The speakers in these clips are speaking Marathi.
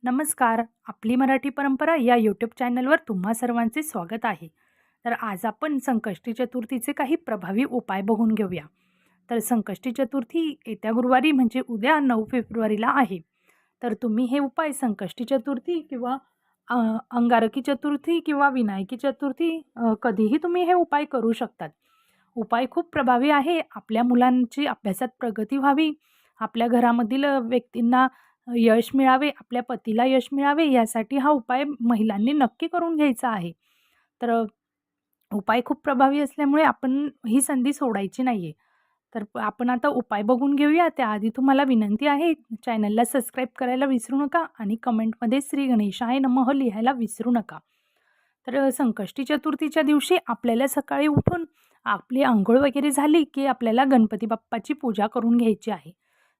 नमस्कार. आपली मराठी परंपरा या यूट्यूब चॅनलवर तुम्हा सर्वांचे स्वागत आहे. तर आज आपण संकष्टी चतुर्थीचे काही प्रभावी उपाय बघून घेऊया. तर संकष्टी चतुर्थी येत्या गुरुवारी म्हणजे उद्या 9 फेब्रुवारीला आहे. तर तुम्ही हे उपाय संकष्टी चतुर्थी किंवा अ, अंगारकी चतुर्थी किंवा विनायकी चतुर्थी कधीही तुम्ही हे उपाय करू शकतात. उपाय खूप प्रभावी आहे. आपल्या मुलांची अभ्यासात प्रगती व्हावी, आपल्या घरामधील व्यक्तींना यश मिळावे, आपल्या पतीला यश मिळावे यासाठी हा उपाय महिलांनी नक्की करून घ्यायचा आहे. तर उपाय खूप प्रभावी असल्यामुळे आपण ही संधी सोडायची नाही आहे. तर आपण आता उपाय बघून घेऊया. त्याआधी तुम्हाला विनंती आहे, चॅनलला सबस्क्राईब करायला विसरू नका आणि कमेंटमध्ये श्री गणेशाय नमः लिहायला विसरू नका. तर संकष्टी चतुर्थीच्या दिवशी आपल्याला सकाळी उठून आपली अंघोळ वगैरे झाली, की आपल्याला गणपती बाप्पाची पूजा करून घ्यायची आहे.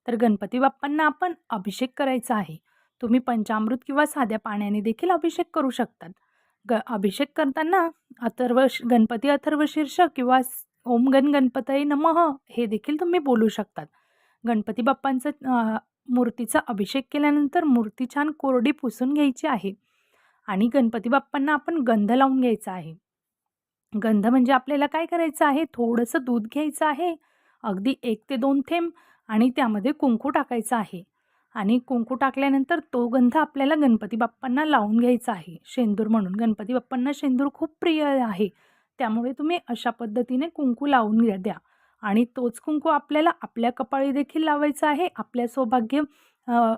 तर गणपती बाप्पांना आपण अभिषेक करायचा आहे. तुम्ही पंचामृत किंवा साध्या पाण्याने देखील अभिषेक करू शकतात. अभिषेक करताना गणपती अथर्वशीर्ष किंवा ओम गण गणपतये नमः हे देखील तुम्ही बोलू शकतात. गणपती बाप्पांचं मूर्तीचा अभिषेक केल्यानंतर मूर्ती छान कोरडी पुसून घ्यायची आहे आणि गणपती बाप्पांना आपण गंध लावून घ्यायचा आहे. गंध म्हणजे आपल्याला काय करायचं आहे, थोडंसं दूध घ्यायचं आहे, अगदी 1 ते 2 थेंब आणि त्यामध्ये कुंकू टाकायचं आहे आणि कुंकू टाकल्यानंतर तो गंध आपल्याला गणपती बाप्पांना लावून घ्यायचा आहे, शेंदूर म्हणून. गणपती बाप्पांना शेंदूर खूप प्रिय आहे. त्यामुळे तुम्ही अशा पद्धतीने कुंकू लावून द्या आणि तोच कुंकू आपल्याला आपल्या कपाळी देखील लावायचा आहे. आपल्या सौभाग्य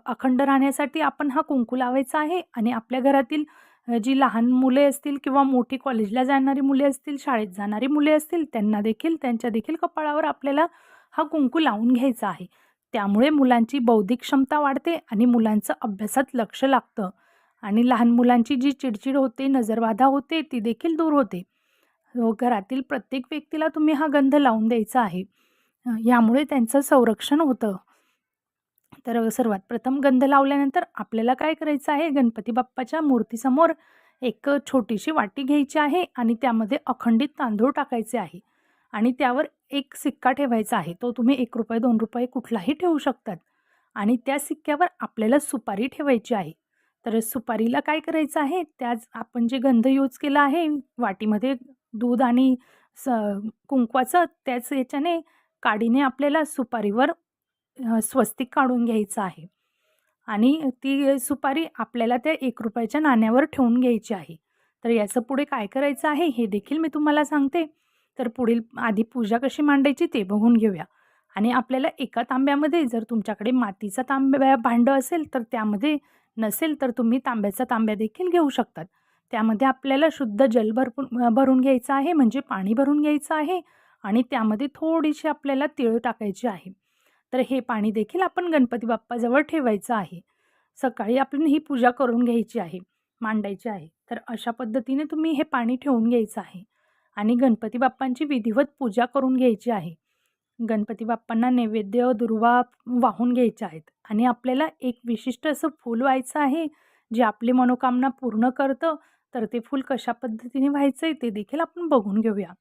अखंड राहण्यासाठी आपण हा कुंकू लावायचा आहे आणि आपल्या घरातील जी लहान मुले असतील किंवा मोठी कॉलेजला जाणारी मुले असतील, शाळेत जाणारी मुले असतील, त्यांना देखील त्यांच्या देखील कपाळावर आपल्याला हा कुंकू लावून घ्यायचा आहे. त्यामुळे मुलांची बौद्धिक क्षमता वाढते आणि मुलांचं अभ्यासात लक्ष लागतं आणि लहान मुलांची जी चिडचिड होते, नजरबाधा होते, ती देखील दूर होते. घरातील प्रत्येक व्यक्तीला तुम्ही हा गंध लावून द्यायचा आहे. यामुळे त्यांचं संरक्षण होतं. तर सर्वात प्रथम गंध लावल्यानंतर आपल्याला काय करायचं आहे, गणपती बाप्पाच्या मूर्तीसमोर एक छोटीशी वाटी घ्यायची आहे आणि त्यामध्ये अखंडित तांदूळ टाकायचे आहे आणि त्यावर एक सिक्का ठेवायचा आहे. तो तुम्ही ₹1, ₹2 कुठलाही ठेवू शकतात आणि त्या सिक्क्यावर आपल्याला सुपारी ठेवायची आहे. तर सुपारीला काय करायचं आहे, त्याच आपण जे गंध यूज केला आहे वाटीमध्ये दूध आणि स कुंकवाचं, त्याच याच्याने काडीने आपल्याला सुपारीवर स्वस्तिक काढून घ्यायचं आहे आणि ती सुपारी आपल्याला त्या ₹1 नाण्यावर ठेवून घ्यायची आहे. तर याचं पुढे काय करायचं आहे हे देखील मी तुम्हाला सांगते. तर पुढील आधी पूजा कशी मांडायची ते बघून घेऊया आणि आपल्याला एका तांब्यामध्ये, जर तुमच्याकडे मातीचा भांडं असेल तर त्यामध्ये, नसेल तर तुम्ही तांब्याचा तांब्या देखील घेऊ शकतात. त्यामध्ये आपल्याला शुद्ध जल भरून घ्यायचं आहे, म्हणजे पाणी भरून घ्यायचं आहे आणि त्यामध्ये थोडीशी आपल्याला तीळ टाकायची आहे. तर हे पाणी देखील आपण गणपती बाप्पाजवळ ठेवायचं आहे. सकाळी आपण ही पूजा करून घ्यायची आहे, मांडायची आहे. तर अशा पद्धतीने तुम्ही हे पाणी ठेवून घ्यायचं आहे आणि गणपती बाप्पांची विधिवत पूजा करून घ्यायची आहे. गणपती बाप्पांना नैवेद्य, दुर्वा वाहून घ्यायचे आहेत आणि आपल्याला एक विशिष्ट असं फूल व्हायचं आहे, जे आपली मनोकामना पूर्ण करतं. तर ते फूल कशा पद्धतीने व्हायचं आहे ते देखील आपण बघून घेऊया.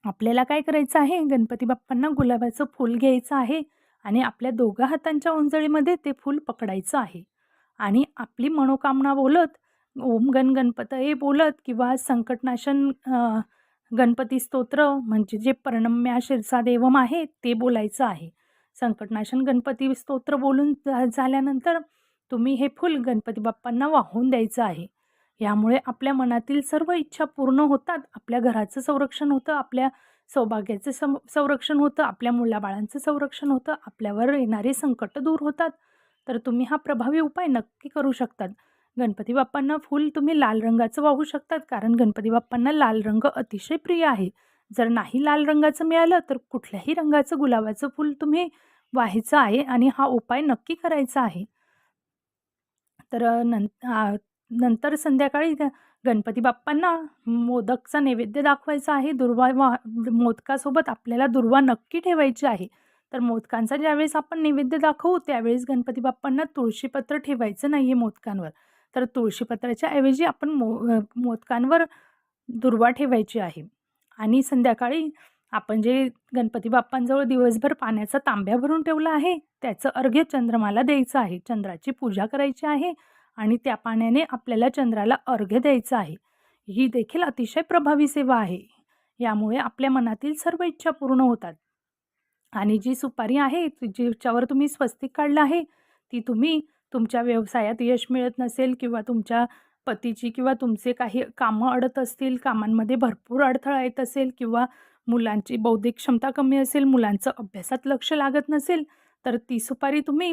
आपल्याला काय करायचं आहे, गणपती बाप्पांना गुलाबाचं फूल घ्यायचं आहे आणि आपल्या दोघा हातांच्या उंजळीमध्ये ते फूल पकडायचं आहे आणि आपली मनोकामना बोलत, ओम गण गणपतये बोलत किंवा संकटनाशन गणपती स्तोत्र म्हणजे जे प्रणम्या शिरसा देवम आहे ते बोलायचं आहे. संकटनाशन गणपती स्तोत्र बोलून झाल्यानंतर तुम्ही हे फूल गणपती बाप्पांना वाहून द्यायचं आहे. यामुळे आपल्या मनातील सर्व इच्छा पूर्ण होतात, आपल्या घराचं संरक्षण होतं, आपल्या सौभाग्याचं संरक्षण होतं, आपल्या मुलाबाळांचं संरक्षण होतं, आपल्यावर येणारे संकट दूर होतात. तर तुम्ही हा प्रभावी उपाय नक्की करू शकतात. गणपती बाप्पांना फूल तुम्ही लाल रंगाचं वाहू शकतात, कारण गणपती बाप्पांना लाल रंग अतिशय प्रिय आहे. जर नाही लाल रंगाचं मिळालं तर कुठल्याही रंगाचं गुलाबाचं फूल तुम्ही व्हायचं आहे आणि हा उपाय नक्की करायचा आहे. तर नंतर संध्याकाळी त्या गणपती बाप्पांना मोदकचा नैवेद्य दाखवायचा आहे. मोदकासोबत आपल्याला दुर्वा नक्की ठेवायची आहे. तर मोदकांचा ज्यावेळेस आपण नैवेद्य दाखवू त्यावेळेस गणपती बाप्पांना तुळशीपत्र ठेवायचं नाही आहे मोदकांवर. तर तुळशीपत्राच्या ऐवजी आपण मोदकांवर दुर्वा ठेवायची आहे आणि संध्याकाळी आपण जे गणपती बाप्पांजवळ दिवसभर पाण्याचा तांब्या भरून ठेवला आहे, त्याचं अर्घ्य चंद्रमाला द्यायचं आहे. चंद्राची पूजा करायची आहे आणि त्या पाण्याने आपल्याला चंद्राला अर्घ्य द्यायचं आहे. ही देखील अतिशय प्रभावी सेवा आहे. यामुळे आपल्या मनातील सर्व इच्छा पूर्ण होतात. आणि जी सुपारी आहे, जिच्यावर तुम्ही स्वस्तिक काढलं आहे, ती तुम्ही तुमच्या व्यवसायात यश मिळत नसेल किंवा तुमच्या पतीची किंवा तुमचे काही कामं अडत असतील, कामांमध्ये भरपूर अडथळा येत असेल किंवा मुलांची बौद्धिक क्षमता कमी असेल, मुलांचं अभ्यासात लक्ष लागत नसेल, तर ती सुपारी तुम्ही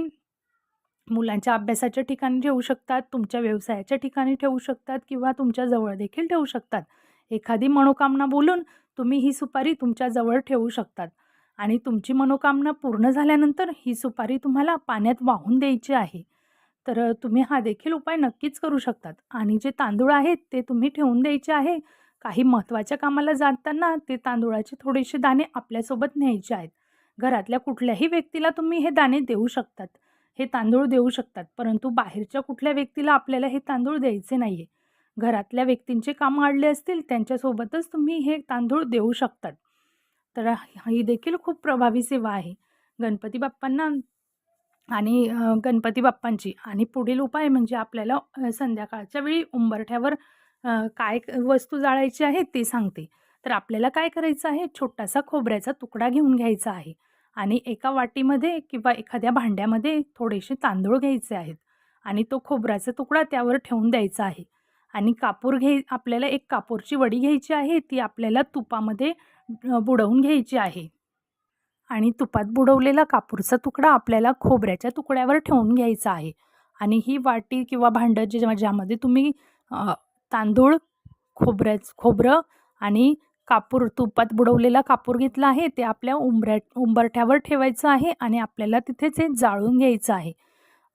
मुलांच्या अभ्यासाच्या ठिकाणी ठेवू शकतात, तुमच्या व्यवसायाच्या ठिकाणी ठेवू शकतात किंवा तुमच्या जवळ देखील ठेवू शकतात. एखादी मनोकामना बोलून तुम्ही ही सुपारी तुमच्या जवळ ठेवू शकतात आणि तुमची मनोकामना पूर्ण झाल्यानंतर ही सुपारी तुम्हाला पाण्यात वाहून द्यायची आहे. तर तुम्ही हा देखील उपाय नक्कीच करू शकतात आणि जे तांदूळ आहेत ते तुम्ही ठेवून द्यायचे आहे. काही महत्त्वाच्या कामाला जाताना ते तांदूळाचे थोडेसे दाणे आपल्यासोबत न्यायचे आहेत. घरातल्या कुठल्याही व्यक्तीला तुम्ही हे दाणे देऊ शकतात. हे तांदूळ देऊ शकतात, परंतु बाहेरच्या कुठल्या व्यक्तीला आपल्याला हे तांदूळ द्यायचे नाही आहे. घरातल्या व्यक्तींचे कामं अडले असतील त्यांच्यासोबतच तुम्ही हे तांदूळ देऊ शकतात. तर ही देखील खूप प्रभावी सेवा आहे गणपती बाप्पांना आणि गणपती बाप्पांची. आणि पुढील उपाय म्हणजे आपल्याला संध्याकाळच्या वेळी उंबरठ्यावर काय वस्तू जाळायची आहे ते सांगते. तर आपल्याला काय करायचं आहे, छोटासा खोबऱ्याचा तुकडा घेऊन घ्यायचा आहे आणि एका वाटीमध्ये किंवा एखाद्या भांड्यामध्ये थोडेसे तांदूळ घ्यायचे आहेत आणि तो खोबऱ्याचा तुकडा त्यावर ठेवून द्यायचा आहे. आणि आपल्याला एक कापूरची वडी घ्यायची आहे, ती आपल्याला तुपामध्ये बुडवून घ्यायची आहे आणि तुपात बुडवलेला कापूरचा तुकडा आपल्याला खोबऱ्याच्या तुकड्यावर ठेवून घ्यायचा आहे. आणि ही वाटी किंवा भांडं ज्यामध्ये तुम्ही तांदूळ, खोबरं आणि कापूर, तुपात बुडवलेला कापूर घेतला आहे, ते आपल्या उंबरठ्यावर ठेवायचं आहे आणि आपल्याला तिथे ते जाळून घ्यायचं आहे.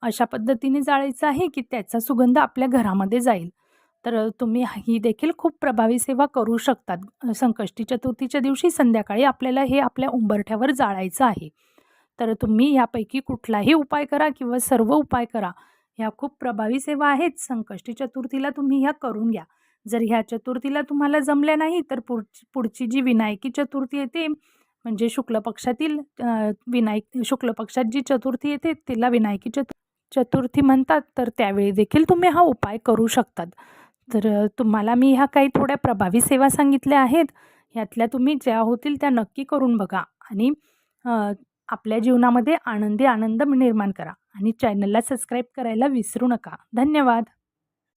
अशा पद्धतीने जाळायचं आहे की त्याचा सुगंध आपल्या घरामध्ये जाईल. तर तुम्ही ही देखील खूप प्रभावी सेवा करू शकतात. संकष्टी चतुर्थीच्या दिवशी संध्याकाळी आपल्याला हे आपल्या उंबरठ्यावर जाळायचं आहे. तर तुम्ही यापैकी कुठलाही उपाय करा किंवा सर्व उपाय करा. ह्या खूप प्रभावी सेवा आहेत. संकष्टी चतुर्थीला तुम्ही ह्या करून घ्या. जर ह्या चतुर्थीला तुम्हाला जमल्या नाही तर पुढची जी विनायकी चतुर्थी येते, म्हणजे शुक्ल पक्षातील शुक्ल पक्षात जी चतुर्थी येते तिला विनायकी चतुर्थी म्हणतात. तर त्यावेळी देखील तुम्ही हा उपाय करू शकतात. तर तुम्हाला मी ह्या काही थोड्या प्रभावी सेवा सांगितल्या आहेत. ह्यातल्या तुम्ही ज्या होतील त्या नक्की करून बघा आणि आपल्या जीवनामध्ये आनंद निर्माण करा आणि चॅनलला सबस्क्राईब करायला विसरू नका. धन्यवाद.